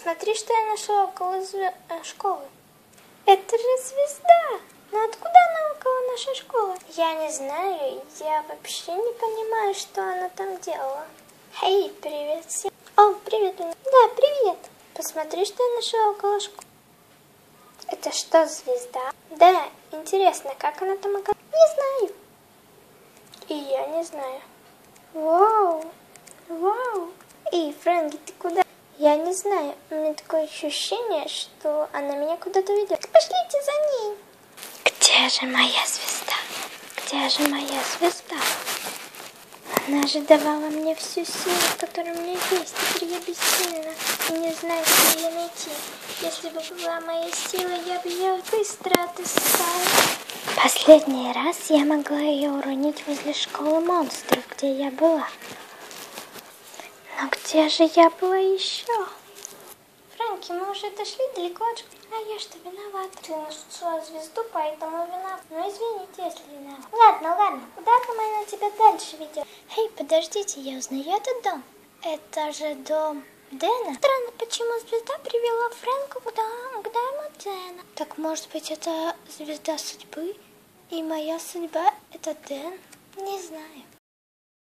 Посмотри, что я нашла около школы. Это же звезда. Но откуда она около нашей школы? Я не знаю, я вообще не понимаю, что она там делала. Эй, привет всем. О, привет. Да, привет. Посмотри, что я нашла около школы. Это что, звезда? Да, интересно, как она там оказалась? Не знаю. И я не знаю. Вау, вау. Эй, Фрэнки, ты куда? Я не знаю, у меня такое ощущение, что она меня куда-то ведет. Пошлите за ней. Где же моя звезда? Где же моя звезда? Она же давала мне всю силу, которая у меня есть. Теперь я бессильна и не знаю, где ее найти. Если бы была моя сила, я бы ее быстро отыскала. Последний раз я могла ее уронить возле школы монстров, где я была. Но где же я была еще? Фрэнки, мы уже дошли далеко от школы. А я что, виноват? Ты нашла звезду, поэтому виноват. Ну, извините, если виноват. Ладно. Куда-то мы на тебя дальше ведем. Эй, подождите, я узнаю этот дом. Это же дом Дэна. Странно, почему звезда привела Фрэнка к дому Дэна. Так, может быть, это звезда судьбы? И моя судьба — это Дэн? Не знаю.